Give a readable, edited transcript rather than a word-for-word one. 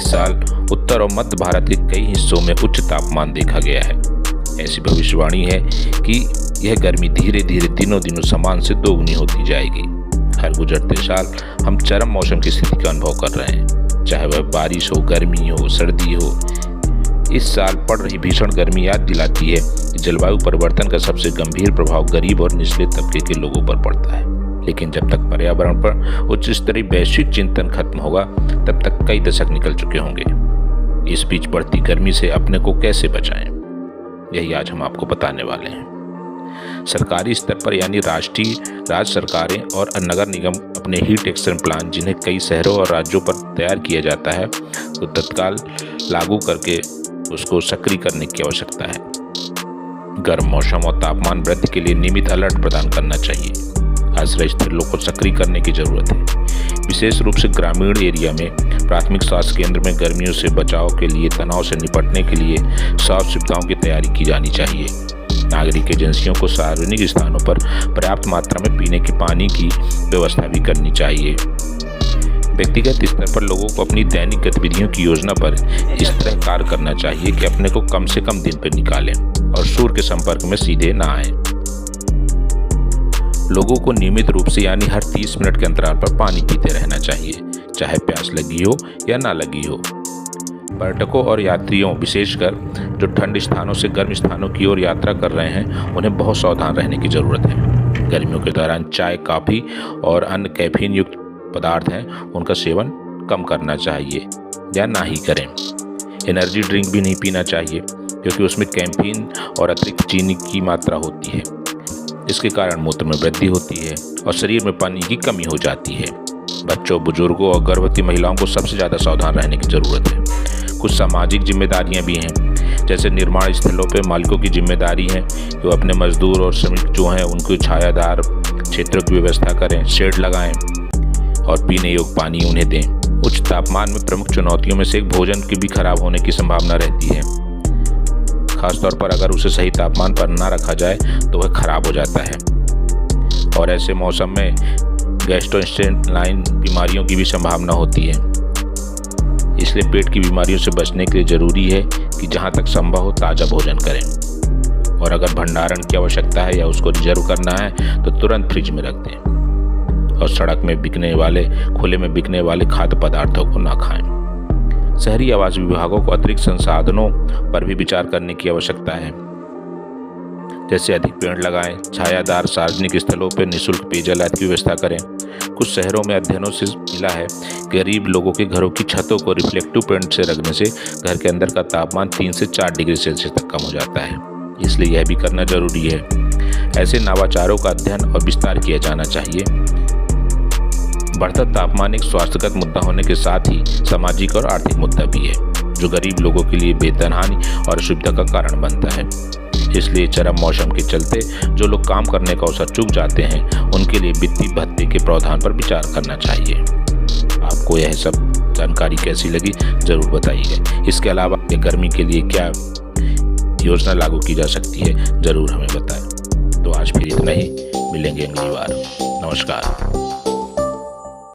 इस साल उत्तर और मध्य भारत के कई हिस्सों में उच्च तापमान देखा गया है। ऐसी भविष्यवाणी है कि यह गर्मी धीरे धीरे दिनों दिनों सामान्य से दोगुनी होती जाएगी। हर गुजरते साल हम चरम मौसम की स्थिति का अनुभव कर रहे हैं, चाहे वह बारिश हो, गर्मी हो, सर्दी हो। इस साल पड़ रही भीषण गर्मी याद दिलाती है कि जलवायु परिवर्तन का सबसे गंभीर प्रभाव गरीब और निचले तबके के लोगों पर पड़ता है। लेकिन जब तक पर्यावरण पर उच्च स्तरीय वैश्विक चिंतन खत्म होगा, तब तक कई दशक निकल चुके होंगे। इस बीच बढ़ती गर्मी से अपने को कैसे बचाएं, यही आज हम आपको बताने वाले हैं। सरकारी स्तर पर यानी राष्ट्रीय, राज्य सरकारें और नगर निगम अपने हीट एक्शन प्लान, जिन्हें कई शहरों और राज्यों पर तैयार किया जाता है, तो तत्काल लागू करके उसको सक्रिय करने की आवश्यकता है। गर्म मौसम और तापमान वृद्धि के लिए नियमित अलर्ट प्रदान करना चाहिए। आश्रय स्थलों को सक्रिय करने की जरूरत है। विशेष रूप से ग्रामीण एरिया में प्राथमिक स्वास्थ्य केंद्र में गर्मियों से बचाव के लिए, तनाव से निपटने के लिए स्वास्थ्य सुविधाओं की तैयारी की जानी चाहिए। नागरिक एजेंसियों को सार्वजनिक स्थानों पर पर्याप्त मात्रा में पीने के पानी की व्यवस्था भी करनी चाहिए। व्यक्तिगत स्तर पर लोगों को अपनी दैनिक गतिविधियों की योजना पर इस तरह कार्य करना चाहिए कि अपने को कम से कम दिन पर निकालें और सूर्य के संपर्क में सीधे न आए। लोगों को नियमित रूप से यानी हर 30 मिनट के अंतराल पर पानी पीते रहना चाहिए, चाहे प्यास लगी हो या ना लगी हो। पर्यटकों और यात्रियों, विशेषकर जो ठंड स्थानों से गर्म स्थानों की ओर यात्रा कर रहे हैं, उन्हें बहुत सावधान रहने की जरूरत है। गर्मियों के दौरान चाय, कॉफी और अन्य कैफीन युक्त पदार्थ हैं, उनका सेवन कम करना चाहिए या ना ही करें। एनर्जी ड्रिंक भी नहीं पीना चाहिए, क्योंकि उसमें कैफीन और अतिरिक्त चीनी की मात्रा होती है। इसके कारण मूत्र में वृद्धि होती है और शरीर में पानी की कमी हो जाती है। बच्चों, बुजुर्गों और गर्भवती महिलाओं को सबसे ज़्यादा सावधान रहने की ज़रूरत है। कुछ सामाजिक जिम्मेदारियां भी हैं, जैसे निर्माण स्थलों पर मालिकों की जिम्मेदारी है कि वो अपने मजदूर और श्रमिक जो हैं उनको छायादार क्षेत्रों की व्यवस्था करें, शेड लगाएं और पीने योग्य पानी उन्हें दें। उच्च तापमान में प्रमुख चुनौतियों में से एक भोजन की भी खराब होने की संभावना रहती है। खासतौर पर अगर उसे सही तापमान पर ना रखा जाए तो वह खराब हो जाता है और ऐसे मौसम में गैस्ट्रोइंटेस्टाइनल बीमारियों की भी संभावना होती है। इसलिए पेट की बीमारियों से बचने के लिए जरूरी है कि जहाँ तक संभव हो ताज़ा भोजन करें और अगर भंडारण की आवश्यकता है या उसको रिजर्व करना है तो तुरंत फ्रिज में रख दें और सड़क में बिकने वाले, खुले में बिकने वाले खाद्य पदार्थों को ना खाएं। शहरी आवास विभागों को अतिरिक्त संसाधनों पर भी विचार करने की आवश्यकता है, जैसे अधिक पेड़ लगाएं, छायादार सार्वजनिक स्थलों पर निःशुल्क पेयजल आदि की व्यवस्था करें। कुछ शहरों में अध्ययनों से मिला है कि गरीब लोगों के घरों की छतों को रिफ्लेक्टिव पेंट से रखने से घर के अंदर का तापमान 3 से 4 डिग्री सेल्सियस तक कम हो जाता है। इसलिए यह भी करना जरूरी है। ऐसे नवाचारों का अध्ययन और विस्तार किया जाना चाहिए। बढ़ता तापमान एक स्वास्थ्यगत मुद्दा होने के साथ ही सामाजिक और आर्थिक मुद्दा भी है, जो गरीब लोगों के लिए वेतन हानि और असुविधा का कारण बनता है। इसलिए चरम मौसम के चलते जो लोग काम करने का अवसर चूक जाते हैं, उनके लिए वित्तीय भत्ते के प्रावधान पर विचार करना चाहिए। आपको यह सब जानकारी कैसी लगी जरूर बताइएगा। इसके अलावा गर्मी के लिए क्या योजना लागू की जा सकती है, जरूर हमें बताएं। तो आज फिर इतना ही, मिलेंगे अगली बार। नमस्कार।